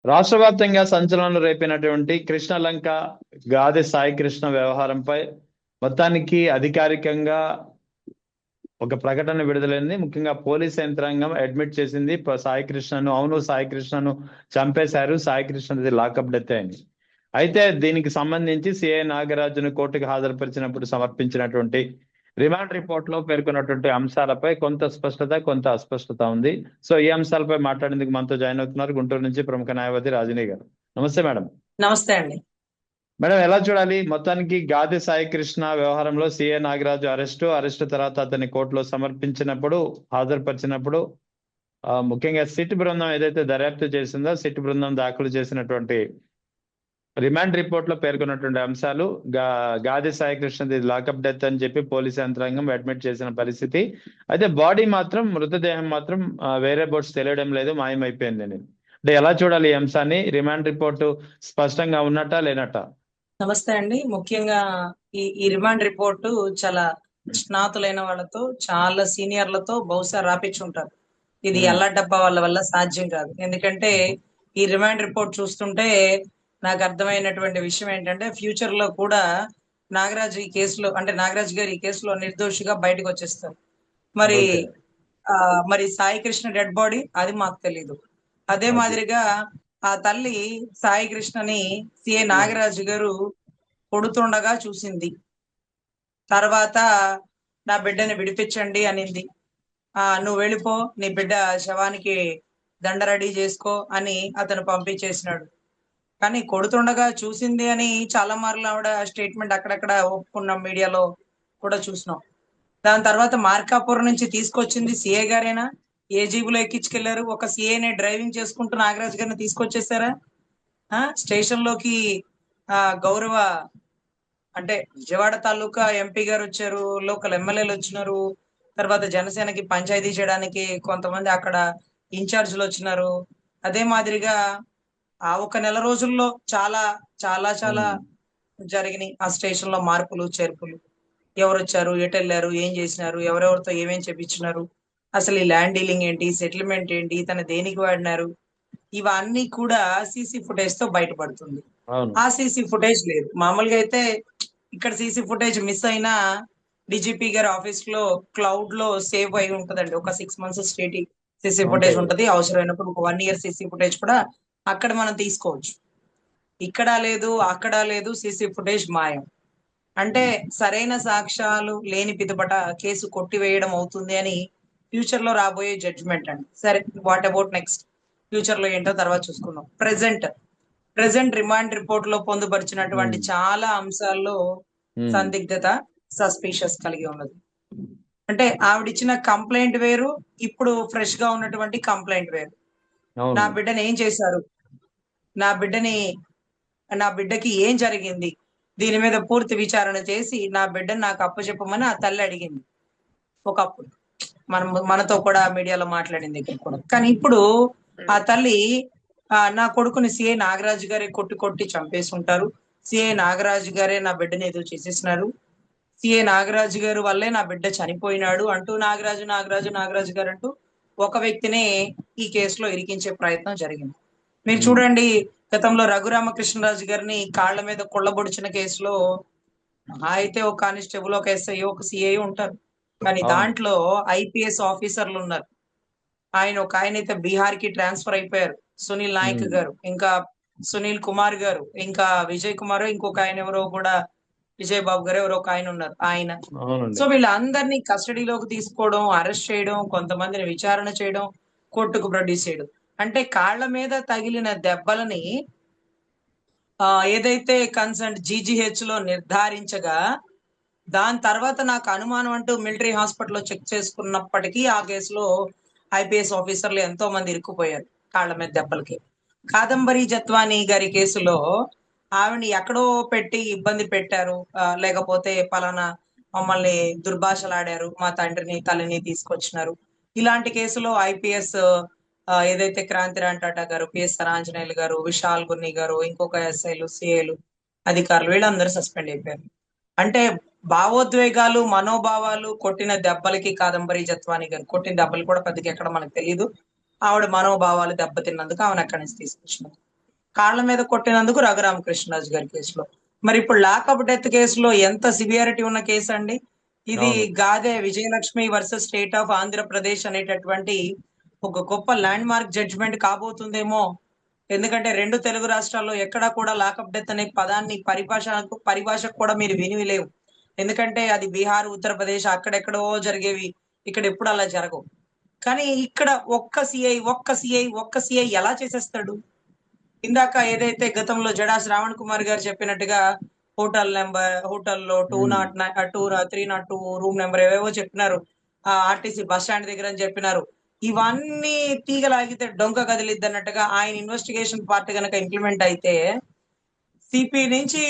రాష్ట్ర వ్యాప్తంగా సంచలనం రేపినటువంటి కృష్ణలంక గాది సాయి కృష్ణ వ్యవహారంపై మొత్తానికి అధికారికంగా ఒక ప్రకటన విడుదలైంది. ముఖ్యంగా పోలీస్ యంత్రాంగం అడ్మిట్ చేసింది సాయి కృష్ణను. అవును, సాయి కృష్ణను చంపేశారు, సాయి కృష్ణది లాకప్ డెత్ అయింది. అయితే దీనికి సంబంధించి సిఐ నాగరాజును కోర్టుకు హాజరుపరిచినప్పుడు సమర్పించినటువంటి రిమాండ్ రిపోర్ట్ లో పేర్కొన్నటువంటి అంశాలపై కొంత స్పష్టత, కొంత అస్పష్టత ఉంది. సో ఈ అంశాలపై మాట్లాడేందుకు మనతో జాయిన్ అవుతున్నారు గుంటూరు నుంచి ప్రముఖ న్యాయవాది రాజనీ గారు. నమస్తే మేడం. నమస్తే అండి. మేడం, ఎలా చూడాలి మొత్తానికి గాది సాయి కృష్ణ వ్యవహారంలో సిఏ నాగరాజు అరెస్ట్ తర్వాత అతన్ని కోర్టులో సమర్పించినప్పుడు, హాజరుపరిచినప్పుడు ముఖ్యంగా సిట్ బృందం ఏదైతే దర్యాప్తు చేసిందో సిట్ బృందం దాఖలు చేసినటువంటి రిమాండ్ రిపోర్ట్ లో పేర్కొన్నటువంటి అంశాలు గాది సాయి కృష్ణది లాకప్ డెత్ అని చెప్పి పోలీస్ యంత్రాంగం అడ్మిట్ చేసిన పరిస్థితి. అయితే బాడీ మాత్రం, మృతదేహం మాత్రం వేరే బోర్డ్స్ తెలియడం లేదు, మాయమైపోయింది అని. అంటే ఎలా చూడాలి ఈ అంశాన్ని? రిమాండ్ రిపోర్టు స్పష్టంగా ఉన్నట్టా లేనట్టా? నమస్తే అండి. ముఖ్యంగా ఈ రిమాండ్ రిపోర్టు చాలా స్నాతులైన వాళ్ళతో, చాలా సీనియర్లతో బహుశా రాపించుంటారు. ఇది అల్లా డబ్బా వాళ్ళ వల్ల సాధ్యం కాదు. ఎందుకంటే ఈ రిమాండ్ రిపోర్ట్ చూస్తుంటే నాకు అర్థమైనటువంటి విషయం ఏంటంటే ఫ్యూచర్ లో కూడా నాగరాజు ఈ కేసులో, అంటే నాగరాజు గారు ఈ కేసులో నిర్దోషిగా బయటకు వచ్చేస్తారు. మరి ఓకే. మరి సాయి కృష్ణ డెడ్ బాడీ అది మాకు తెలీదు. అదే ఓకే. మాదిరిగా ఆ తల్లి సాయి కృష్ణని సిఏ నాగరాజు గారు కొడుతుండగా చూసింది. తర్వాత నా బిడ్డని విడిపించండి అనింది. నువ్వు వెళ్ళిపో, నీ బిడ్డ శవానికి దండ రెడీ చేసుకో అని అతను పంపించేసినాడు. కానీ కొడుతుండగా చూసింది అని చాలా మార్లు ఆవిడ స్టేట్మెంట్ అక్కడక్కడ ఒప్పుకున్నాం, మీడియాలో కూడా చూసినాం. దాని తర్వాత మార్కాపురం నుంచి తీసుకొచ్చింది సిఏ గారేనా? ఏ జీబులో ఎక్కించుకెళ్లారు? ఒక సిఏని డ్రైవింగ్ చేసుకుంటూ నాగరాజు గారిని తీసుకొచ్చేసారా? స్టేషన్ లోకి గౌరవ, అంటే విజయవాడ తాలూకా ఎంపీ గారు వచ్చారు, లోకల్ ఎమ్మెల్యేలు వచ్చినారు, తర్వాత జనసేనకి పంచాయతీ చేయడానికి కొంతమంది అక్కడ ఇన్ఛార్జీలు వచ్చినారు. అదే మాదిరిగా ఆ ఒక నెల రోజుల్లో చాలా చాలా చాలా జరిగినాయి ఆ స్టేషన్ లో మార్పులు చేర్పులు. ఎవరు వచ్చారు, ఎటు వెళ్ళారు, ఏం చేసినారు, ఎవరెవరితో ఏమేం చెప్పించినారు, అసలు ఈ ల్యాండ్ డీలింగ్ ఏంటి, సెటిల్మెంట్ ఏంటి, తన దేనికి వాడినారు, ఇవన్నీ కూడా సీసీ ఫుటేజ్ తో బయటపడుతుంది. ఆ సీసీ ఫుటేజ్ లేదు. మామూలుగా అయితే ఇక్కడ సీసీ ఫుటేజ్ మిస్ అయినా డిజిపి గారి ఆఫీస్ లో క్లౌడ్ లో సేవ్ అయి ఉంటదండి. ఒక 6 months స్టేట్ సీసీ ఫుటేజ్ ఉంటది. అవసరమైనప్పుడు ఒక 1 year సీసీ ఫుటేజ్ కూడా అక్కడ మనం తీసుకోవచ్చు. ఇక్కడ లేదు, అక్కడ లేదు, సీసీ ఫుటేజ్ మాయం. అంటే సరైన సాక్ష్యాలు లేని పిదపట కేసు కొట్టివేయడం అవుతుంది అని ఫ్యూచర్ లో రాబోయే జడ్జిమెంట్ అండి. సరే, వాట్ అబౌట్ నెక్స్ట్? ఫ్యూచర్ లో ఏంటో తర్వాత చూసుకుందాం. ప్రెసెంట్ రిమాండ్ రిపోర్ట్ లో పొందుపరిచినటువంటి చాలా అంశాల్లో సందిగ్ధత, సస్పీషియస్ కలిగి ఉన్నది. అంటే ఆవిడిచ్చిన కంప్లైంట్ వేరు, ఇప్పుడు ఫ్రెష్ గా ఉన్నటువంటి కంప్లైంట్ వేరు. నా బిడ్డని ఏం చేశారు, నా బిడ్డకి ఏం జరిగింది, దీని మీద పూర్తి విచారణ చేసి నా బిడ్డను నాకు అప్పచెప్పమని ఆ తల్లి అడిగింది ఒకప్పుడు. మనతో కూడా మీడియాలో మాట్లాడింది ఇక్కడ కూడా. కానీ ఇప్పుడు ఆ తల్లి నా కొడుకుని సిఐ నాగరాజు గారే కొట్టి కొట్టి చంపేసి ఉంటారు, సిఐ నాగరాజు గారే నా బిడ్డని ఏదో చేసేసినారు, సిఐ నాగరాజు గారు వల్లే నా బిడ్డ చనిపోయినాడు అంటూ నాగరాజు నాగరాజు నాగరాజు గారు అంటూ ఒక వ్యక్తిని ఈ కేసులో ఇరికించే ప్రయత్నం జరిగింది. మీరు చూడండి, గతంలో రఘురామకృష్ణరాజు గారిని కాళ్ల మీద కొల్లబొడిచిన కేసులో అయితే ఒక కానిస్టేబుల్, ఒక ఎస్ఐ, ఒక సిఐ ఉంటారు. కానీ దాంట్లో ఐపీఎస్ ఆఫీసర్లు ఉన్నారు. ఒక ఆయన అయితే బీహార్ కి ట్రాన్స్ఫర్ అయిపోయారు, సునీల్ నాయక్ గారు, ఇంకా సునీల్ కుమార్ గారు, ఇంకా విజయ్ కుమార్, ఇంకొక ఆయన ఎవరో కూడా విజయ్ బాబు గారు ఎవరో ఒక ఆయన ఉన్నారు ఆయన. సో వీళ్ళందరినీ కస్టడీలోకి తీసుకోవడం, అరెస్ట్ చేయడం, కొంతమందిని విచారణ చేయడం, కోర్టుకు ప్రొడ్యూస్ చేయడం. అంటే కాళ్ల మీద తగిలిన దెబ్బలని ఏదైతే కన్సర్న్ జీజీహెచ్ లో నిర్ధారించగా, దాని తర్వాత నాకు అనుమానం అంటూ మిలిటరీ హాస్పిటల్లో చెక్ చేసుకున్నప్పటికీ ఆ కేసులో ఐపీఎస్ ఆఫీసర్లు ఎంతో మంది ఇరుక్కుపోయారు కాళ్ల మీద దెబ్బలకి. కాదంబరి జత్వానీ గారి కేసులో ఆవిడని ఎక్కడో పెట్టి ఇబ్బంది పెట్టారు, లేకపోతే పలానా మమ్మల్ని దుర్భాషలాడారు, మా తండ్రిని తల్లిని తీసుకొచ్చినారు, ఇలాంటి కేసులో ఐపీఎస్ ఏదైతే క్రాంతిరాణ్ టాటా గారు, పిఎస్ సరాంజనేయులు గారు, విశాల్ గున్ని గారు, ఇంకొక ఎస్ఐలు, సిఐలు, అధికారులు వీళ్ళందరూ సస్పెండ్ అయిపోయారు. అంటే భావోద్వేగాలు, మనోభావాలు కొట్టిన దెబ్బలకి కాదంబరి జత్వానీ గారు కొట్టిన దెబ్బలు కూడా పెద్దగా ఎక్కడ మనకు తెలియదు. ఆవిడ మనోభావాలు దెబ్బతిన్నందుకు ఆమెను అక్కడి నుంచి తీసుకొచ్చినారు. కాళ్ళ మీద కొట్టినందుకు రఘురామకృష్ణరాజు గారి కేసులో. మరి ఇప్పుడు లాకప్ డెత్ కేసులో ఎంత సివియారిటీ ఉన్న కేసు అండి ఇది. అవును. Gade Vijayalakshmi versus state of Andhra Pradesh అనేటటువంటి ఒక గొప్ప ల్యాండ్ మార్క్ జడ్జిమెంట్ కాబోతుందేమో. ఎందుకంటే రెండు తెలుగు రాష్ట్రాల్లో ఎక్కడా కూడా లాకప్ డెత్ అనే పదాన్ని పరిభాషకు కూడా మీరు వినివిలేవు. ఎందుకంటే అది బీహార్, ఉత్తరప్రదేశ్ అక్కడెక్కడో జరిగేవి. ఇక్కడ ఎప్పుడు అలా జరగవు. కానీ ఇక్కడ ఒక్క సిఐ ఎలా చేసేస్తాడు? ఇందాక ఏదైతే గతంలో జడా శ్రావణ్ కుమార్ గారు చెప్పినట్టుగా హోటల్లో 302 రూమ్ నెంబర్ ఏవేవో చెప్పినారు, ఆర్టీసీ బస్ స్టాండ్ దగ్గర అని చెప్పినారు. ఇవన్నీ తీగలాగితే డొంక కదిలిద్ది అన్నట్టుగా ఆయన ఇన్వెస్టిగేషన్ పార్ట్ కనుక ఇంప్లిమెంట్ అయితే సిపి నుంచి,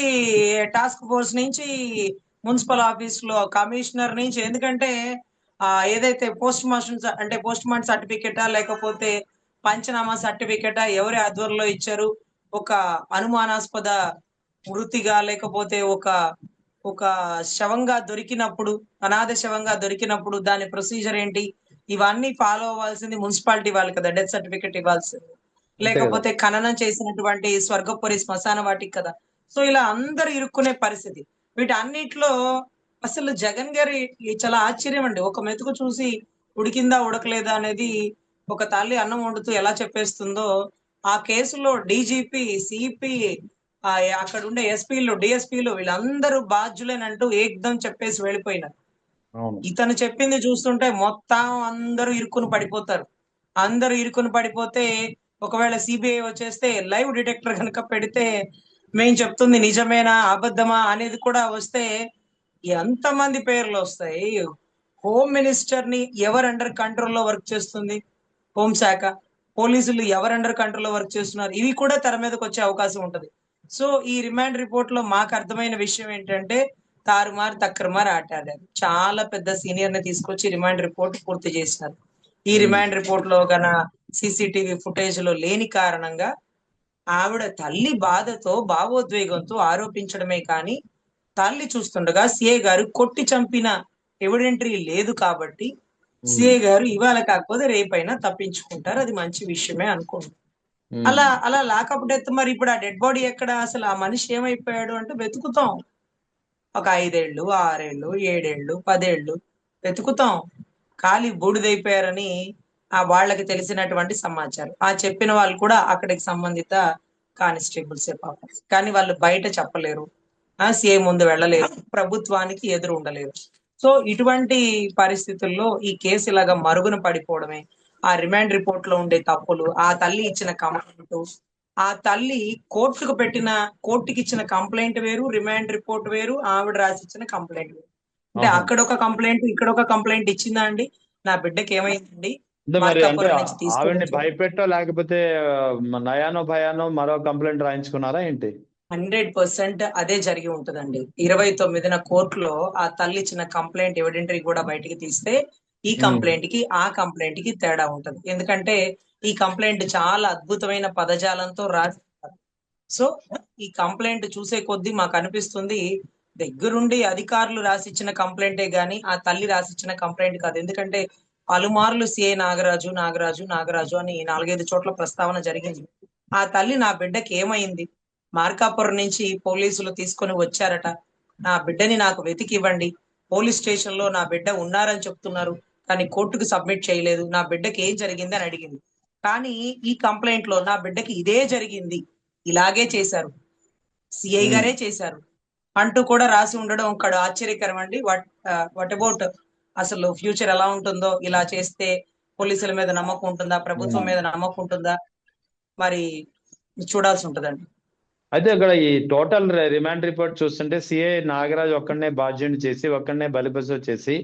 టాస్క్ ఫోర్స్ నుంచి, మున్సిపల్ ఆఫీస్ లో కమిషనర్ నుంచి, ఎందుకంటే ఏదైతే పోస్ట్ మార్టం సర్టిఫికెటా లేకపోతే పంచనామా సర్టిఫికెటా ఎవరి ఆధ్వర్యంలో ఇచ్చారు, ఒక అనుమానాస్పద మృతిగా లేకపోతే ఒక ఒక శవంగా దొరికినప్పుడు, అనాథ శవంగా దొరికినప్పుడు దాని ప్రొసీజర్ ఏంటి, ఇవన్నీ ఫాలో అవ్వాల్సింది మున్సిపాలిటీ వాళ్ళు కదా, డెత్ సర్టిఫికెట్ ఇవ్వాల్సింది. అంతే కదా. లేకపోతే ఖననం చేసినటువంటి స్వర్గపురి శ్మశాన వాటికి కదా. సో ఇలా అందరూ ఇరుక్కునే పరిస్థితి. వీటన్నిటిలో అసలు జగన్ గారి చాలా ఆశ్చర్యం అండి. ఒక మెతుకు చూసి ఉడికిందా ఉడకలేదా అనేది ఒక తల్లి అన్నం వండుతూ ఎలా చెప్పేస్తుందో, ఆ కేసులో డీజీపీ, సిపి, అక్కడ ఉండే ఎస్పీలు, డిఎస్పీలు వీళ్ళందరూ బాధ్యులేనంటూ ఏకదం చెప్పేసి వెళ్ళిపోయినారు. అవును. ఇతను చెప్పింది చూస్తుంటే మొత్తం అందరూ ఇరుక్కుని పడిపోతారు. అందరూ ఇరుక్కుని పడిపోతే ఒకవేళ సిబిఐ వచ్చేస్తే లైవ్ డిటెక్టర్ కనుక పెడితే మేము చెప్తుంది నిజమేనా అబద్ధమా అనేది కూడా వస్తే ఎంతమంది పేర్లు వస్తాయి. హోమ్ మినిస్టర్ ని ఎవరు అండర్ కంట్రోల్లో వర్క్ చేస్తుంది? హోంశాఖ. పోలీసులు ఎవరు అండర్ కంట్రోల్లో వర్క్ చేస్తున్నారు? ఇవి కూడా తెర మీదకి వచ్చే అవకాశం ఉంటది. సో ఈ రిమాండ్ రిపోర్ట్ లో మాకు అర్థమైన విషయం ఏంటంటే తారుమారు తక్కరుమారు ఆట ఆడారు. చాలా పెద్ద సీనియర్ ని తీసుకొచ్చి రిమాండ్ రిపోర్ట్ పూర్తి చేసినారు. ఈ రిమాండ్ రిపోర్ట్ లో గన సీసీటీవీ ఫుటేజ్ లో లేని కారణంగా ఆవిడ తల్లి బాధతో, భావోద్వేగంతో ఆరోపించడమే కానీ తల్లి చూస్తుండగా సిఐ గారు కొట్టి చంపిన ఎవిడెంటరీ లేదు కాబట్టి సిఐ గారు ఇవాళ కాకపోతే రేపైనా తప్పించుకుంటారు. అది మంచి విషయమే అనుకోండి. అలా అలా లాకప్ డెత్. మరి ఇప్పుడు ఆ డెడ్ బాడీ ఎక్కడ, అసలు ఆ మనిషి ఏమైపోయాడు అంటే వెతుకుతాం. ఒక 5 ఏళ్ళు, 6 ఏళ్ళు, 7 ఏళ్ళు, 10 ఏళ్ళు వెతుకుతాం. ఖాళీ బూడిదైపోయారని వాళ్ళకి తెలిసినటువంటి సమాచారం. ఆ చెప్పిన వాళ్ళు కూడా అక్కడికి సంబంధిత కానిస్టేబుల్సే పాపం. కానీ వాళ్ళు బయట చెప్పలేరు, సిఐ ముందు వెళ్ళలేరు, ప్రభుత్వానికి ఎదురు ఉండలేరు. సో ఇటువంటి పరిస్థితుల్లో ఈ కేసు ఇలాగా మరుగున పడిపోవడమే ఆ రిమాండ్ రిపోర్ట్ లో ఉండే తప్పులు. ఆ తల్లి ఇచ్చిన కంప్లైంట్, ఆ తల్లి కోర్టుకి ఇచ్చిన కంప్లైంట్ వేరు, రిమాండ్ రిపోర్ట్ వేరు, ఆవిడ రాసిచ్చిన కంప్లైంట్ వేరు. అంటే అక్కడ ఒక కంప్లైంట్, ఇక్కడ ఒక కంప్లైంట్ ఇచ్చిందా అండి? నా బిడ్డకి ఏమైందండి, అంటే మార్కాపురం నుంచి ఆవిడ్ని తీసుకొని భయపెట్టో లేకపోతే నయానో భయానో మరో కంప్లైంట్ రాయించుకున్నారా ఏంటి? 100% అదే జరిగి ఉంటదండి. 29న కోర్టులో ఆ తల్లి ఇచ్చిన కంప్లైంట్ ఎవిడెంటరీ కూడా బయటికి తీస్తే ఈ కంప్లైంట్ కి ఆ కంప్లైంట్ కి తేడా ఉంటది. ఎందుకంటే ఈ కంప్లైంట్ చాలా అద్భుతమైన పదజాలంతో రాసి, సో ఈ కంప్లైంట్ చూసే కొద్దీ మాకు అనిపిస్తుంది దగ్గరుండి అధికారులు రాసిచ్చిన కంప్లైంటే గాని ఆ తల్లి రాసిచ్చిన కంప్లైంట్ కాదు. ఎందుకంటే పలుమార్లు సిఐ నాగరాజు నాగరాజు నాగరాజు అని 4-5 చోట్ల ప్రస్తావన జరిగింది. ఆ తల్లి నా బిడ్డకి ఏమైంది, మార్కాపురం నుంచి పోలీసులు తీసుకొని వచ్చారట, నా బిడ్డని నాకు వెతికి ఇవ్వండి, పోలీస్ స్టేషన్ లో నా బిడ్డ ఉన్నారని చెప్తున్నారు కానీ కోర్టుకు సబ్మిట్ చేయలేదు, నా బిడ్డకి ఏం జరిగింది అని అడిగింది. కానీ ఈ కంప్లైంట్ లో నా బిడ్డకి ఇదే జరిగింది, ఇలాగే చేశారు, సిఐ గారే చేశారు అంటూ కూడా రాసి ఉండడం ఒక ఆశ్చర్యకరం అండి. వాట్ అబౌట్ అసలు ఫ్యూచర్ ఎలా ఉంటుందో, ఇలా చేస్తే పోలీసుల మీద నమ్మకం ఉంటుందా, ప్రభుత్వం మీద నమ్మకం ఉంటుందా, మరి చూడాల్సి ఉంటదండి. అయితే ఇక్కడ ఈ టోటల్ రిమాండ్ రిపోర్ట్ చూస్తుంటే సిఐ నాగరాజ్ ఒక్కడనే బాధ్యుని చేసి, ఒక్కడనే బలిపశు చేసి,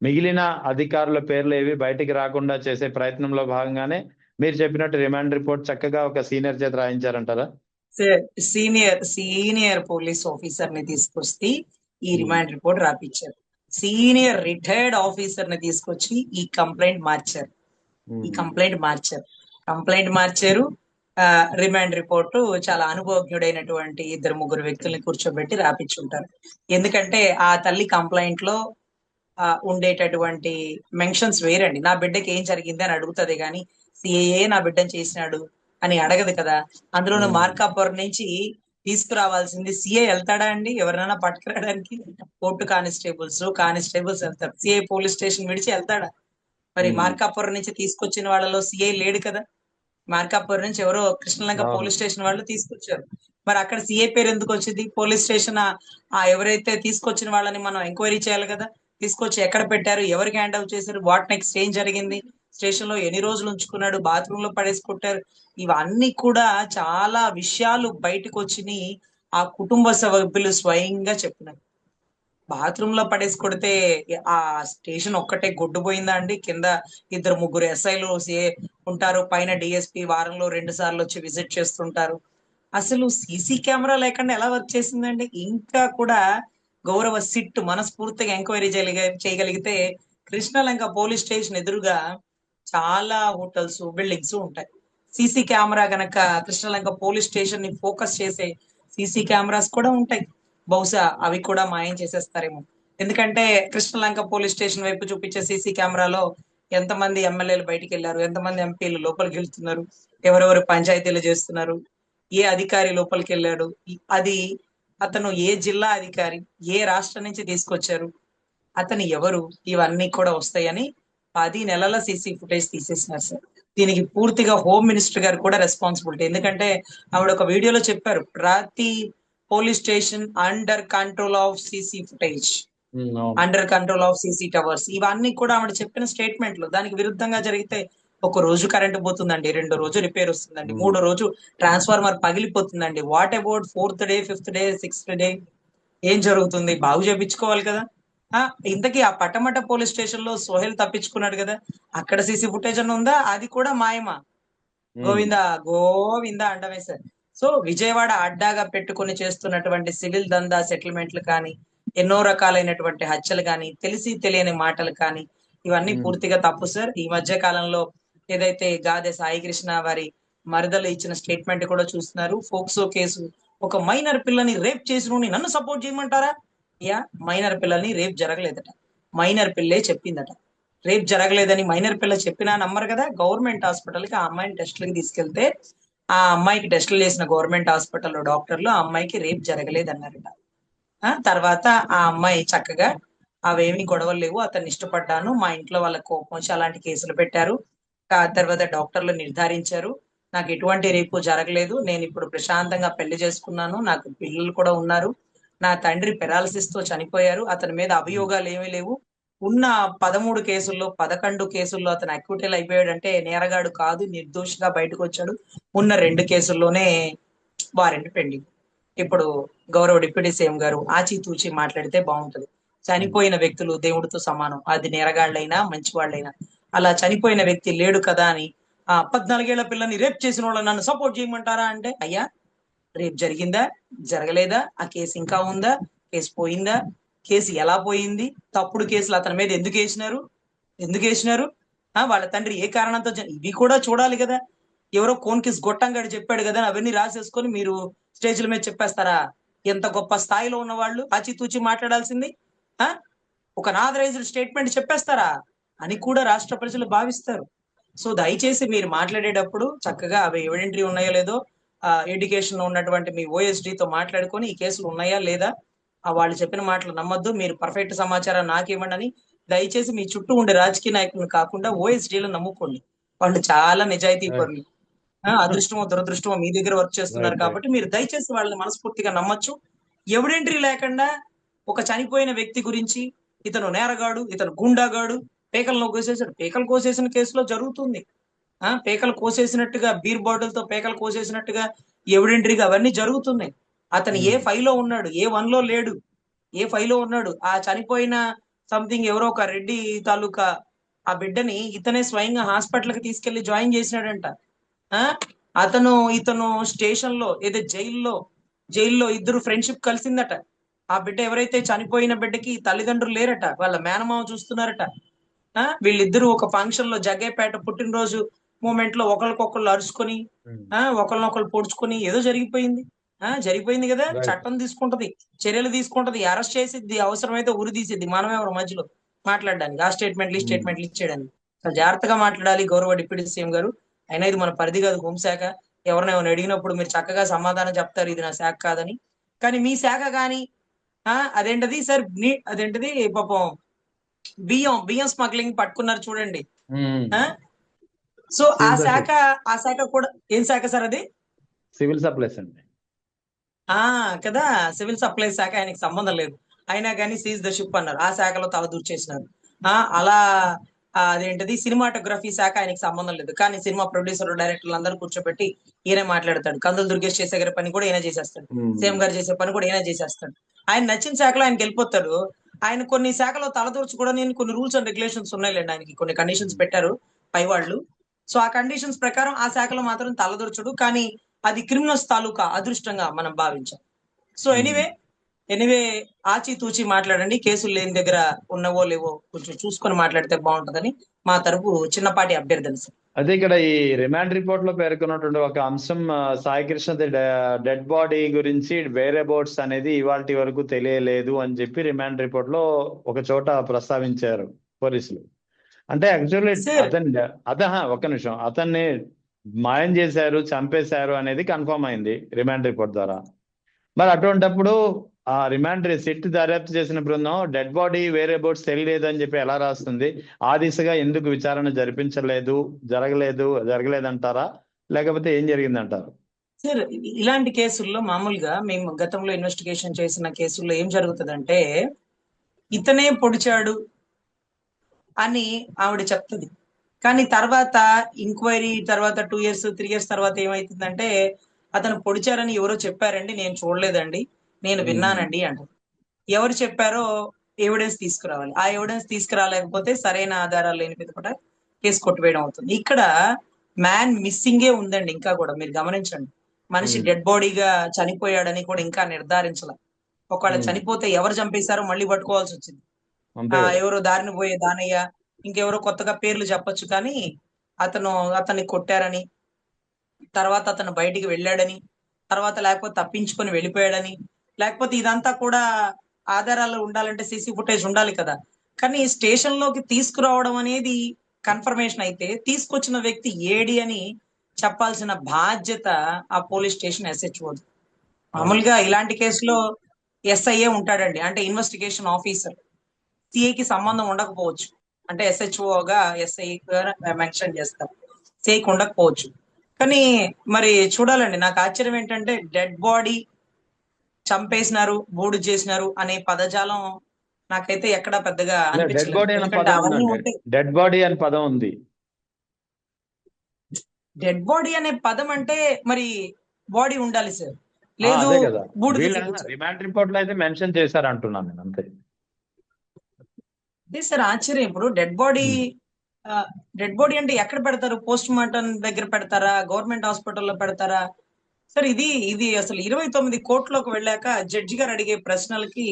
మిగిలిన అధికారుల పేర్లు ఏవి బయటికి రాకుండా చేసే ప్రయత్నంలో భాగంగానే మీరు చెప్పినట్టు రిమాండ్ రిపోర్ట్ చక్కగా ఒక సీనియర్ చేత రాయించారంటారా? సీనియర్ పోలీస్ ఆఫీసర్ ని తీసుకొచ్చి ఈ రిమాండ్ రిపోర్ట్ రాపించారు. సీనియర్ రిటైర్డ్ ఆఫీసర్ ని తీసుకొచ్చి ఈ కంప్లైంట్ మార్చారు. కంప్లైంట్ మార్చారు. రిమాండ్ రిపోర్టు చాలా అనుభవజ్ఞుడైనటువంటి 2-3 వ్యక్తుల్ని కూర్చోబెట్టి రాపించుంటారు. ఎందుకంటే ఆ తల్లి కంప్లైంట్ లో ఉండేటటువంటి మెన్షన్స్ వేరండి. నా బిడ్డకి ఏం జరిగింది అని అడుగుతుంది కానీ సిఏఏ నా బిడ్డను చేసినాడు అని అడగదు కదా. అందులోనూ మార్కాపురం నుంచి తీసుకురావాల్సింది సిఐ వెళ్తాడా అండి ఎవరినైనా పట్టుకురావడానికి? కోర్టు కానిస్టేబుల్స్ వెళ్తారు, సిఐ పోలీస్ స్టేషన్ విడిచి వెళ్తాడా? మరి మార్కాపురం నుంచి తీసుకొచ్చిన వాళ్ళలో సిఐ లేడు కదా. మార్కాపురం నుంచి ఎవరో కృష్ణలంక పోలీస్ స్టేషన్ వాళ్ళు తీసుకొచ్చారు. మరి అక్కడ సిఐ పేరు ఎందుకు వచ్చింది? పోలీస్ స్టేషన్ ఎవరైతే తీసుకొచ్చిన వాళ్ళని మనం ఎంక్వైరీ చేయాలి కదా. తీసుకొచ్చి ఎక్కడ పెట్టారు, ఎవరికి హ్యాండ్ ఓవర్ చేశారు, వాట్ నెక్స్ట్ ఏం జరిగింది, స్టేషన్ లో ఎన్ని రోజులు ఉంచుకున్నాడు, బాత్రూమ్ లో పడేసి కొట్టారు, ఇవన్నీ కూడా చాలా విషయాలు బయటకు వచ్చినాయి. ఆ కుటుంబ సభ్యులు స్వయంగా చెప్పినారు. బాత్రూమ్ లో పడేసి కొడితే ఆ స్టేషన్ ఒక్కటే గొడ్డుపోయిందా అండి? కింద ఇద్దరు ముగ్గురు ఎస్ఐలు ఉంటారు, పైన డిఎస్పీ వారంలో 2 సార్లు వచ్చి విజిట్ చేస్తుంటారు. అసలు సీసీ కెమెరా లేకుండా ఎలా వర్క్ చేసిందండి? ఇంకా కూడా గౌరవ సిట్ మనస్ఫూర్తిగా ఎంక్వైరీ చేయగలిగితే కృష్ణలంక పోలీస్ స్టేషన్ ఎదురుగా చాలా హోటల్స్, బిల్డింగ్స్ ఉంటాయి. సీసీ కెమెరా గనక కృష్ణలంక పోలీస్ స్టేషన్ ని ఫోకస్ చేసే సీసీ కెమెరాస్ కూడా ఉంటాయి. బహుశా అవి కూడా మాయం చేసేస్తారేమో. ఎందుకంటే కృష్ణలంక పోలీస్ స్టేషన్ వైపు చూపించే సీసీ కెమెరాలో ఎంతమంది ఎమ్మెల్యేలు బయటికి వెళ్ళారు, ఎంతమంది ఎంపీలు లోపలికి వెళ్తున్నారు, ఎవరెవరు పంచాయతీలు చేస్తున్నారు, ఏ అధికారి లోపలికి వెళ్ళాడు, అది అతను ఏ జిల్లా అధికారి, ఏ రాష్ట్రం నుంచి తీసుకొచ్చారు, అతను ఎవరు, ఇవన్నీ కూడా వస్తాయని 10 నెలల సీసీ ఫుటేజ్ తీసేసినారు సార్. దీనికి పూర్తిగా హోమ్ మినిస్టర్ గారు కూడా రెస్పాన్సిబిలిటీ. ఎందుకంటే ఆవిడ ఒక వీడియోలో చెప్పారు, ప్రతి police station under control of CC footage, under control of CC towers, ఇవన్నీ కూడా ఆవిడ చెప్పిన స్టేట్మెంట్ లో. దానికి విరుద్ధంగా జరిగితే ఒక రోజు కరెంట్ పోతుందండి, 2 రోజు రిపేర్ వస్తుందండి, 3 రోజు ట్రాన్స్ఫార్మర్ పగిలిపోతుందండి. What about 4th day, 5th day, 6th day ఏం జరుగుతుంది? బాగు చేపించుకోవాలి కదా. ఇంతకీ ఆ పట్టమట పోలీస్ స్టేషన్ లో సోహెల్ తప్పించుకున్నాడు కదా, అక్కడ సీసీ ఫుటేజ్ అని ఉందా? అది కూడా మాయమా? గోవిందా గోవిందా అండమే సార్. సో విజయవాడ అడ్డాగా పెట్టుకుని చేస్తున్నటువంటి సివిల్ దందా సెటిల్మెంట్లు కానీ, ఎన్నో రకాలైనటువంటి హత్యలు కానీ, తెలిసి తెలియని మాటలు కానీ, ఇవన్నీ పూర్తిగా తప్పు సార్. ఈ మధ్య కాలంలో ఏదైతే గాదె సాయి కృష్ణ వారి మరదలు ఇచ్చిన స్టేట్మెంట్ కూడా చూస్తున్నారు. ఫోక్సో కేసు, ఒక మైనర్ పిల్లని రేప్ చేసిన నన్ను సపోర్ట్ చేయమంటారా? మైనర్ పిల్లల్ని రేప్ జరగలేదట, మైనర్ పిల్లే చెప్పిందట. రేప్ జరగలేదని మైనర్ పిల్ల చెప్పినా నమ్మరు కదా. గవర్నమెంట్ హాస్పిటల్ కి ఆ అమ్మాయిని టెస్టులకి తీసుకెళ్తే ఆ అమ్మాయికి టెస్టులు చేసిన గవర్నమెంట్ హాస్పిటల్లో డాక్టర్లు ఆ అమ్మాయికి రేప్ జరగలేదన్నారట. తర్వాత ఆ అమ్మాయి చక్కగా అవేమి గొడవలు లేవు, అతన్ని ఇష్టపడ్డాను, మా ఇంట్లో వాళ్ళ కోపం వచ్చి అలాంటి కేసులు పెట్టారు, తర్వాత డాక్టర్లు నిర్ధారించారు నాకు ఎటువంటి రేపు జరగలేదు, నేను ఇప్పుడు ప్రశాంతంగా పెళ్లి చేసుకున్నాను, నాకు పిల్లలు కూడా ఉన్నారు, నా తండ్రి పెరాలసిస్ తో చనిపోయారు, అతని మీద అభియోగాలు ఏమీ లేవు, ఉన్న 13 కేసుల్లో 11 కేసుల్లో అతను అక్విటల్ అయిపోయాడంటే నేరగాడు కాదు, నిర్దోషిగా బయటకు వచ్చాడు. ఉన్న 2 కేసుల్లోనే వారెంట్ పెండింగ్. ఇప్పుడు గౌరవ డిప్యూటీ సీఎం గారు ఆచితూచి మాట్లాడితే బాగుంటది. చనిపోయిన వ్యక్తులు దేవుడితో సమానం, అది నేరగాళ్ళైనా మంచివాళ్ళైనా. అలా చనిపోయిన వ్యక్తి లేడు కదా అని 14 ఏళ్ల పిల్లని రేప్ చేసిన వాళ్ళని నన్ను సపోర్ట్ చేయమంటారా అంటే, అయ్యా రేప్ జరిగిందా, జరగలేదా, ఆ కేసు ఇంకా ఉందా, కేసు పోయిందా, కేసు ఎలా పోయింది, తప్పుడు కేసులు అతని మీద ఎందుకు వేసినారు, వాళ్ళ తండ్రి ఏ కారణంతో ఇవి కూడా చూడాలి కదా. ఎవరో కోన్కిస్ గొట్టంగాడు చెప్పాడు కదా అవన్నీ రాసేసుకొని మీరు స్టేజ్ల మీద చెప్పేస్తారా? ఎంత గొప్ప స్థాయిలో ఉన్న వాళ్ళు ఆచితూచి మాట్లాడాల్సింది ఒక నాథరైజ్డ్ స్టేట్మెంట్ చెప్పేస్తారా అని కూడా రాష్ట్ర ప్రజలు భావిస్తారు. సో దయచేసి మీరు మాట్లాడేటప్పుడు చక్కగా అవి ఎవిడెంటరీ ఉన్నాయో లేదో ఎడ్యుకేషన్ లో ఉన్నటువంటి మీ OSD తో మాట్లాడుకొని ఈ కేసులు ఉన్నాయా లేదా, వాళ్ళు చెప్పిన మాటలు నమ్మొద్దు, మీరు పర్ఫెక్ట్ సమాచారం నాకు ఇవ్వండి అని దయచేసి మీ చుట్టూ ఉండే రాజకీయ నాయకులను కాకుండా OSDలను నమ్ముకోండి. వాళ్ళు చాలా నిజాయితీ పరులు. అదృష్టమో దురదృష్టమో మీ దగ్గర వర్క్ చేస్తున్నారు కాబట్టి మీరు దయచేసి వాళ్ళని మనస్ఫూర్తిగా నమ్మొచ్చు. ఎవిడెంటరీ లేకుండా ఒక చనిపోయిన వ్యక్తి గురించి ఇతను నేరగాడు, ఇతను గుండాగాడు, పేకలను కోసేసాడు, పేకలు కోసేసిన కేసులో జరుగుతుంది. పేకలు కోసేసినట్టుగా బీర్ బాటిల్ తో పేకలు కోసేసినట్టుగా ఎవిడెంటరీగా అవన్నీ జరుగుతున్నాయి. అతను ఏ ఫైలో ఉన్నాడు, ఏ 1 లో లేడు, ఏ ఫైలో ఉన్నాడు, ఆ చనిపోయిన సంథింగ్ ఎవరో ఒక రెడ్డి తాలూకా ఆ బిడ్డని ఇతనే స్వయంగా హాస్పిటల్ కి తీసుకెళ్లి జాయిన్ చేసినాడంట. ఇతను స్టేషన్ లో ఏదో జైల్లో ఇద్దరు ఫ్రెండ్షిప్ కలిసిందట. ఆ బిడ్డ ఎవరైతే చనిపోయిన బిడ్డకి తల్లిదండ్రులు లేరట, వాళ్ళ మేనమామ చూస్తున్నారట. వీళ్ళిద్దరూ ఒక ఫంక్షన్ లో జగ్గేపేట పుట్టినరోజు మూమెంట్ లో ఒకరికొకళ్ళు అరుచుకొని ఒకరినొకరు పొడుచుకొని ఏదో జరిగిపోయింది కదా. చట్టం తీసుకుంటది, చర్యలు తీసుకుంటది, అరెస్ట్ చేసిద్ది, అవసరమైతే ఉరి తీసిద్ది. మనమే ఎవరు మధ్యలో మాట్లాడడానికి ఆ స్టేట్మెంట్లు ఈ స్టేట్మెంట్లు ఇచ్చేయడానికి. జాగ్రత్తగా మాట్లాడాలి గౌరవ డిప్యూటీ సీఎం గారు. అయినా ఇది మన పరిధి కాదు, హోంశాఖ. ఎవరిని అడిగినప్పుడు మీరు చక్కగా సమాధానం చెప్తారు ఇది నా శాఖ కాదని. కానీ మీ శాఖ కానీ అదేంటది సార్ అదేంటది పాపం బియ్యం స్మగ్లింగ్ పట్టుకున్నారు చూడండి. సో ఆ శాఖ కూడా ఏం శాఖ సార్ అది? సివిల్ సప్లైస్ అండి. కదా, సివిల్ సప్లైస్ శాఖ ఆయనకి సంబంధం లేదు, అయినా కానీ సీజ్ ద షిప్ అన్నారు, ఆ శాఖలో తలదూర్చేసినారు. అలా అదేంటిది సినిమాటోగ్రఫీ శాఖ ఆయనకి సంబంధం లేదు, కానీ సినిమా ప్రొడ్యూసర్ డైరెక్టర్లు అందరూ కూర్చోబెట్టి ఈయనే మాట్లాడతాడు. కందులు దుర్గేష్ చేసే గారి పని కూడా ఈయన చేసేస్తాడు, సీఎం గారు చేసే పని కూడా ఈయన చేసేస్తాడు. ఆయన నచ్చిన శాఖలో ఆయనకి వెళ్ళిపోతాడు. ఆయన కొన్ని శాఖలో తలదూర్చుకోవడానికి కొన్ని రూల్స్ అండ్ రెగ్యులేషన్స్ ఉన్నాయిలేండి, ఆయనకి కొన్ని కండిషన్స్ పెట్టారు పై వాళ్ళు. సో ఆ కండిషన్స్ ప్రకారం ఆ శాఖలో మాత్రం తలదూర్చడు, కానీ అది క్రిమినల్స్ తాలూకా అదృష్టంగా మనం భావించాం. సో ఎనీవే ఆచితూచి మాట్లాడండి, కేసులు లేని దగ్గర ఉన్నవో లేవో కొంచెం చూసుకొని మాట్లాడితే బాగుంటుందని మా తరపు చిన్నపాటి అభ్యర్థన సార్. అదే ఇక్కడ ఈ రిమాండ్ రిపోర్ట్ లో పేర్కొన్నటువంటి ఒక అంశం, సాయి కృష్ణ డెడ్ బాడీ గురించి వేరే బోర్డ్స్ అనేది ఇవాల్టి వరకు తెలియలేదు అని చెప్పి రిమాండ్ రిపోర్ట్ లో ఒక చోట ప్రస్తావించారు పోలీసులు. అంటే యాక్చువల్లీ ఒక్క నిమిషం, అతన్ని మాయం చేశారు, చంపేశారు అనేది కన్ఫర్మ్ అయింది రిమాండ్ రిపోర్ట్ ద్వారా. మరి అటువంటప్పుడు ఆ రిమాండ్ సిట్ దర్యాప్తు చేసిన బృందం డెడ్ బాడీ వేరే బోర్డ్స్ తెలియలేదు అని చెప్పి ఎలా రాస్తుంది? ఆ దిశగా ఎందుకు విచారణ జరగలేదంటారా, లేకపోతే ఏం జరిగిందంటారు? సార్ ఇలాంటి కేసుల్లో మామూలుగా మేము గతంలో ఇన్వెస్టిగేషన్ చేసిన కేసుల్లో ఏం జరుగుతుందంటే, ఇతనే పొడిచాడు అని ఆవిడ చెప్తుంది, కానీ తర్వాత ఎంక్వైరీ తర్వాత 2 years 3 years తర్వాత ఏమైతుందంటే, అతను పొడిచారని ఎవరో చెప్పారండి, నేను చూడలేదండి, నేను విన్నానండి అంటారు. ఎవరు చెప్పారో ఎవిడెన్స్ తీసుకురావాలి, ఆ ఎవిడెన్స్ తీసుకురాలేకపోతే సరైన ఆధారాలు లేని మీద కూడా కేసు కొట్టివేయడం అవుతుంది. ఇక్కడ మ్యాన్ మిస్సింగే ఉందండి, ఇంకా కూడా మీరు గమనించండి. మనిషి డెడ్ బాడీగా చనిపోయాడని కూడా ఇంకా నిర్ధారించలే. ఒకవేళ చనిపోతే ఎవరు చంపేశారో మళ్ళీ పట్టుకోవాల్సి వచ్చింది. ఎవరో దారిని పోయే దానయ్య, ఇంకెవరో కొత్తగా పేర్లు చెప్పొచ్చు, కానీ అతన్ని కొట్టారని, తర్వాత అతను బయటికి వెళ్ళాడని, తర్వాత లేకపోతే తప్పించుకొని వెళ్ళిపోయాడని, లేకపోతే ఇదంతా కూడా ఆధారాలు ఉండాలంటే సీసీ ఫుటేజ్ ఉండాలి కదా. కానీ స్టేషన్ లోకి తీసుకురావడం అనేది కన్ఫర్మేషన్ అయితే, తీసుకొచ్చిన వ్యక్తి ఏడి అని చెప్పాల్సిన బాధ్యత ఆ పోలీస్ స్టేషన్ SHO. మామూలుగా ఇలాంటి కేసులో SIA ఉంటాడండి, అంటే ఇన్వెస్టిగేషన్ ఆఫీసర్. సిఐకి సంబంధం ఉండకపోవచ్చు, అంటే SHOగా SI మెన్షన్ చేస్తారు, సిఐకి ఉండకపోవచ్చు. కానీ మరి చూడాలండి, నాకు ఆశ్చర్యం ఏంటంటే డెడ్ బాడీ చంపేసినారు, బూడు చేసినారు అనే పదజాలం నాకైతే ఎక్కడ పెద్దగా అనిపించలేదు. డెడ్ బాడీ అనే పదం ఉంది. డెడ్ బాడీ అనే పదం అంటే మరి బాడీ ఉండాలి సార్, లేదు రిమాండ్ రిపోర్ట్ లో అయితే మెన్షన్ చేశారు అంటున్నాను నేను, అంతే. అదే సార్ ఆశ్చర్యం, ఇప్పుడు డెడ్ బాడీ అంటే ఎక్కడ పెడతారు? పోస్ట్ మార్టం దగ్గర పెడతారా, గవర్నమెంట్ హాస్పిటల్లో పెడతారా సార్? ఇది అసలు 29 కోట్లకు వెళ్ళాక జడ్జి గారు అడిగే ప్రశ్నలకి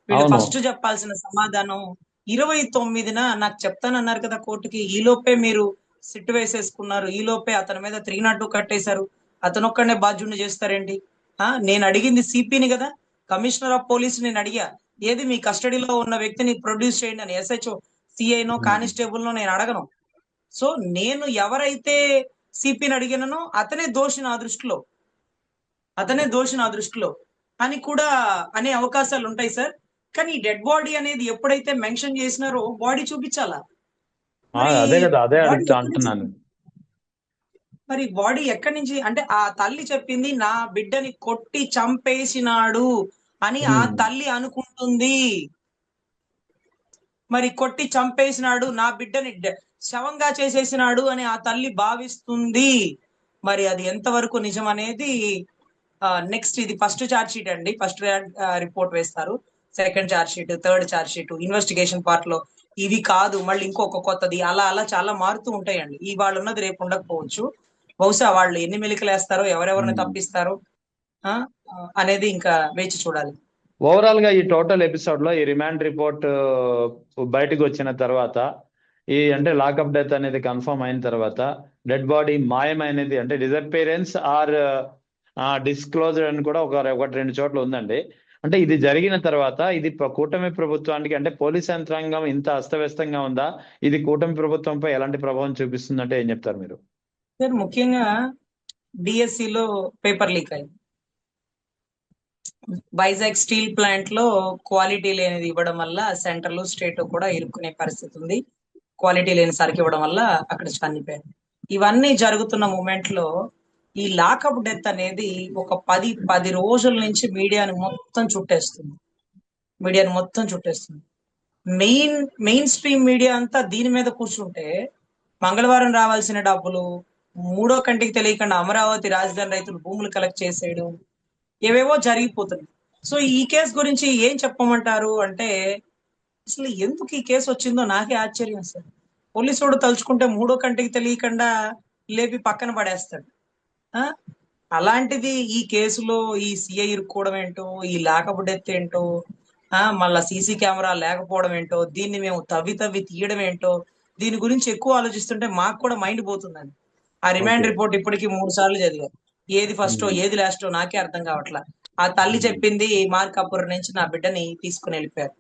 వీళ్ళు ఫస్ట్ చెప్పాల్సిన సమాధానం 29న నాకు చెప్తానన్నారు కదా కోర్టుకి, ఈ లోపే మీరు సిట్ వేసేసుకున్నారు, ఈ లోపే అతని మీద 302 కట్టేశారు, అతను ఒక్కడనే బాధ్యుడిని చేస్తారేంటి? నేను అడిగింది సిపిని కదా, కమిషనర్ ఆఫ్ పోలీస్ నేను అడిగా, ఏది మీ కస్టడీలో ఉన్న వ్యక్తిని ప్రొడ్యూస్ చేయండి అని. SHO సిఐనో కానిస్టేబుల్ నో నేను అడగను. సో నేను ఎవరైతే సిపిని అడిగినో అతనే దోషి నా దృష్టిలో, అని కూడా అనే అవకాశాలు ఉంటాయి సార్. కానీ డెడ్ బాడీ అనేది ఎప్పుడైతే మెన్షన్ చేసినారో బాడీ చూపించాలా, మరి బాడీ ఎక్కడి నుంచి? అంటే ఆ తల్లి చెప్పింది నా బిడ్డని కొట్టి చంపేసినాడు అని ఆ తల్లి అనుకుంటుంది. మరి కొట్టి చంపేసినాడు, నా బిడ్డని శవంగా చేసేసినాడు అని ఆ తల్లి భావిస్తుంది. మరి అది ఎంతవరకు నిజం అనేది నెక్స్ట్, ఇది ఫస్ట్ ఛార్జ్ షీట్ అండి, ఫస్ట్ రిపోర్ట్ వేస్తారు, second charge sheet, third charge sheet, investigation part లో ఇవి కాదు మళ్ళీ ఇంకొక కొత్తది, అలా చాలా మారుతూ ఉంటాయండి. ఇవాళ ఉన్నది రేపు ఉండకపోవచ్చు, బహుశా వాళ్ళు ఎన్ని మెలికలు వేస్తారో, ఎవరెవరిని తప్పిస్తారో అనేది ఇంకా వేచి చూడాలి. ఓవరాల్ గా ఈ టోటల్ ఎపిసోడ్ లో ఈ రిమాండ్ రిపోర్ట్ బయటకు వచ్చిన తర్వాత, అంటే లాకప్ డెత్ అనేది కన్ఫర్మ్ అయిన తర్వాత, డెడ్ బాడీ మాయమైనది అంటే డిసప్పీరెన్స్ ఆర్ డిస్క్లోజర్ అని కూడా ఒకటి 2 చోట్ల ఉందండి. అంటే ఇది జరిగిన తర్వాత ఇది కూటమి ప్రభుత్వానికి, అంటే పోలీస్ యంత్రాంగం ఇంత అస్తవ్యస్తంగా ఉందా, ఇది కూటమి ప్రభుత్వంపై ఎలాంటి ప్రభావం చూపిస్తుందంటే ఏం చెప్తారు మీరు? సార్ ముఖ్యంగా డిఎస్సిలో పేపర్ లీక్ అయింది. వైజాగ్ స్టీల్ ప్లాంట్ లో క్వాలిటీ లేనిది ఇవ్వడం వల్ల సెంట్రల్ స్టేట్ కూడా ఇరుక్కునే పరిస్థితి ఉంది. క్వాలిటీ లేని సరికి ఇవ్వడం వల్ల అక్కడ చనిపోయారు. ఇవన్నీ జరుగుతున్న మూమెంట్ లో ఈ లాకప్ డెత్ అనేది ఒక 10 రోజుల నుంచి మీడియాని మొత్తం చుట్టేస్తుంది. మెయిన్ స్ట్రీమ్ మీడియా అంతా దీని మీద కూర్చుంటే మంగళవారం రావాల్సిన డబ్బులు మూడో కంటికి తెలియకుండా అమరావతి రాజధాని రైతులు భూములు కలెక్ట్ చేసేయడం ఏవేవో జరిగిపోతుంది. సో ఈ కేసు గురించి ఏం చెప్పమంటారు అంటే, అసలు ఎందుకు ఈ కేసు వచ్చిందో నాకే ఆశ్చర్యం సార్. పోలీసుడు తలుచుకుంటే మూడో కంటికి తెలియకుండా లేపి పక్కన పడేస్తాడు. ఆ అలాంటిది ఈ కేసులో ఈ సిఐ ఇరుక్కోవడం ఏంటో, ఈ లాకప్ డెత్ ఏంటో, మళ్ళా సీసీ కెమెరా లేకపోవడం ఏంటో, దీన్ని మేము తవ్వి తీయడం ఏంటో, దీని గురించి ఎక్కువ ఆలోచిస్తుంటే మాకు కూడా మైండ్ పోతుందండి. ఆ రిమాండ్ ఓకే. రిపోర్ట్ ఇప్పటికి 3 సార్లు చదివా. ఏది ఫస్టో ఏది లాస్టో నాకే అర్థం కావట్లా. ఆ తల్లి చెప్పింది మార్కాపురం నుంచి నా బిడ్డని తీసుకుని వెళ్ళిపోయారు.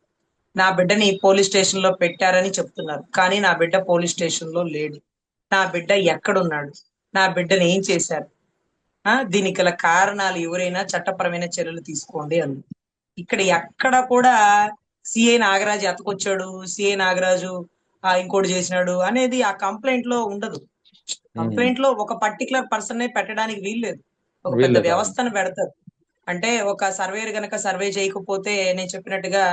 నా బిడ్డని పోలీస్ స్టేషన్ లో పెట్టారని చెప్తున్నారు. కానీ నా బిడ్డ పోలీస్ స్టేషన్ లో లేడు. నా బిడ్డ ఎక్కడున్నాడు? నా బిడ్డని ఏం చేశారు? దీనికి గల కారణాలు ఎవరైనా చట్టపరమైన చర్యలు తీసుకోండి అని. ఇక్కడ ఎక్కడ కూడా సిఐ నాగరాజు ఎతకొచ్చాడు, సిఐ నాగరాజు ఇంకోటి చేసినాడు అనేది ఆ కంప్లైంట్ లో ఉండదు. కంప్లైంట్ లో ఒక పర్టికులర్ పర్సన్ పెట్టడానికి వీల్లేదు. ఒక పెద్ద వీల్లేదు. వ్యవస్థను పెడతారు. అంటే ఒక సర్వేర్ గనక సర్వే చేయకపోతే నేను చెప్పినట్టుగా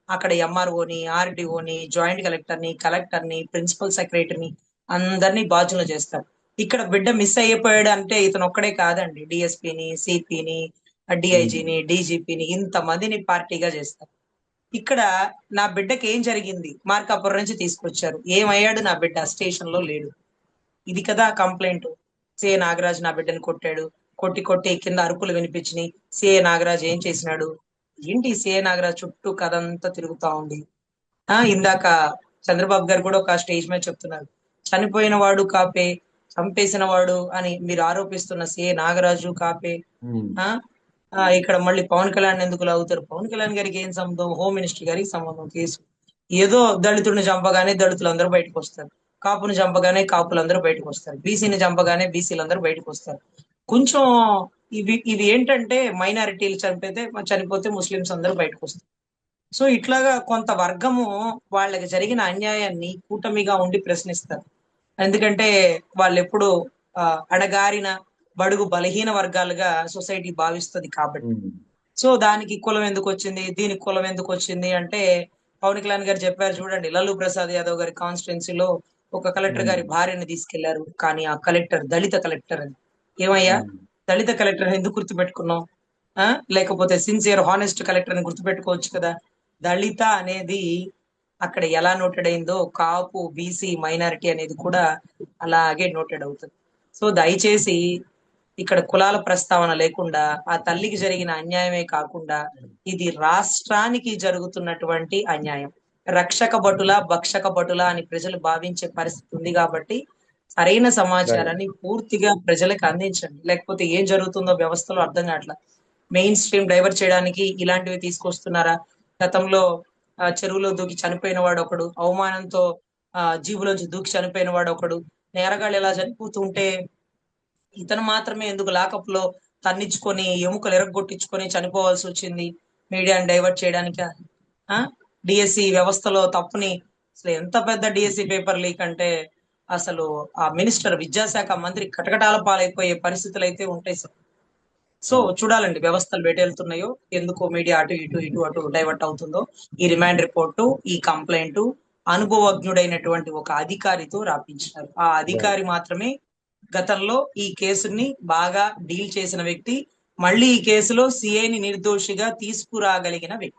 అక్కడ ఎంఆర్ఓని, ఆర్డీఓని, జాయింట్ కలెక్టర్ని, ప్రిన్సిపల్ సెక్రటరీని అందరినీ బాధ్యులు చేస్తారు. ఇక్కడ బిడ్డ మిస్ అయిపోయాడు అంటే ఇతను ఒక్కడే కాదండి. డిఎస్పీని, సిపిని, డిఐజీని, డీజీపీని ఇంతమందిని పార్టీగా చేస్తారు. ఇక్కడ నా బిడ్డకి ఏం జరిగింది? మార్కాపురం నుంచి తీసుకొచ్చారు. ఏమయ్యాడు నా బిడ్డ? స్టేషన్ లో లేడు. ఇది కదా కంప్లైంట్. సిఏ నాగరాజు నా బిడ్డని కొట్టాడు. కొట్టి కింద అరుపులు వినిపించినాయి. సిఏ నాగరాజు ఏం చేసినాడు? ఏంటి సిఏ నాగరాజు చుట్టూ కథ అంతా తిరుగుతా ఉంది. ఇందాక చంద్రబాబు గారు కూడా ఒక స్టేజ్ మీద చెప్తున్నారు. చనిపోయిన వాడు కాపే, చంపేసిన వాడు అని మీరు ఆరోపిస్తున్న సిఏ నాగరాజు కాపే. ఇక్కడ మళ్ళీ పవన్ కళ్యాణ్ ఎందుకు లాగుతారు? పవన్ కళ్యాణ్ గారికి ఏం సంబంధం? హోమ్ మినిస్టర్ గారికి సంబంధం కేసు. ఏదో దళితుడిని చంపగానే దళితులు అందరూ బయటకు వస్తారు. కాపుని చంపగానే కాపులందరూ బయటకు వస్తారు. బీసీని చంపగానే బీసీలందరూ బయటకు వస్తారు. కొంచెం ఇవి ఏంటంటే మైనారిటీలు చనిపోతే ముస్లింస్ అందరూ బయటకు వస్తారు. సో ఇట్లాగా కొంత వర్గము వాళ్ళకి జరిగిన అన్యాయాన్ని కూటమిగా ఉండి ప్రశ్నిస్తారు. ఎందుకంటే వాళ్ళు ఎప్పుడు అడగారిన బడుగు బలహీన వర్గాలుగా సొసైటీ భావిస్తుంది కాబట్టి. సో దానికి కులం ఎందుకు వచ్చింది, దీనికి కులం ఎందుకు వచ్చింది అంటే పవన్ కళ్యాణ్ గారు చెప్పారు చూడండి. లల్లూ ప్రసాద్ యాదవ్ గారి కాన్స్టిట్యున్సీలో ఒక కలెక్టర్ గారి భార్యని తీసుకెళ్లారు. కానీ ఆ కలెక్టర్ దళిత కలెక్టర్ అని. ఏమయ్యా, దళిత కలెక్టర్ ఎందుకు గుర్తుపెట్టుకున్నావు? లేకపోతే సిన్సియర్ హానెస్ట్ కలెక్టర్ అని గుర్తుపెట్టుకోవచ్చు కదా. దళిత అనేది అక్కడ ఎలా నోటెడ్ అయిందో కాపు, బీసీ, మైనారిటీ అనేది కూడా అలాగే నోటెడ్ అవుతుంది. సో దయచేసి ఇక్కడ కులాల ప్రస్తావన లేకుండా ఆ తల్లికి జరిగిన అన్యాయమే కాకుండా ఇది రాష్ట్రానికి జరుగుతున్నటువంటి అన్యాయం. రక్షక భటుల, భక్షక భటుల అని ప్రజలు భావించే పరిస్థితి ఉంది కాబట్టి సరైన సమాచారాన్ని పూర్తిగా ప్రజలకు అందించండి. లేకపోతే ఏం జరుగుతుందో వ్యవస్థలో అర్థం కావట్లా. మెయిన్ స్ట్రీమ్ డైవర్ట్ చేయడానికి ఇలాంటివి తీసుకొస్తున్నారా? గతంలో చెరువులో దూకి చనిపోయిన వాడు ఒకడు, అవమానంతో జీబులోంచి దూకి చనిపోయిన వాడు ఒకడు, నేరగాళ్ళు ఎలా చనిపోతుంటే ఇతను మాత్రమే ఎందుకు లాకప్ లో తన్నించుకొని ఎముకలు ఎరగొట్టించుకొని చనిపోవాల్సి వచ్చింది? మీడియాని డైవర్ట్ చేయడానిక? డిఎస్సి వ్యవస్థలో తప్పుని అసలు ఎంత పెద్ద డిఎస్సి పేపర్ లీక్ అంటే అసలు ఆ మినిస్టర్, విద్యాశాఖ మంత్రి కటకటాల పాలైపోయే పరిస్థితులు అయితే ఉంటాయి సార్. సో చూడాలండి వ్యవస్థలు వెళ్తున్నాయో, ఎందుకో మీడియా అటు డైవర్ట్ అవుతుందో. ఈ రిమాండ్ రిపోర్టు, ఈ కంప్లైంట్ అనుభవజ్ఞుడైనటువంటి ఒక అధికారితో రాపించారు. ఆ అధికారి మాత్రమే గతంలో ఈ కేసుని బాగా డీల్ చేసిన వ్యక్తి, మళ్ళీ ఈ కేసులో సిఐని నిర్దోషిగా తీసుకురాగలిగిన వ్యక్తి.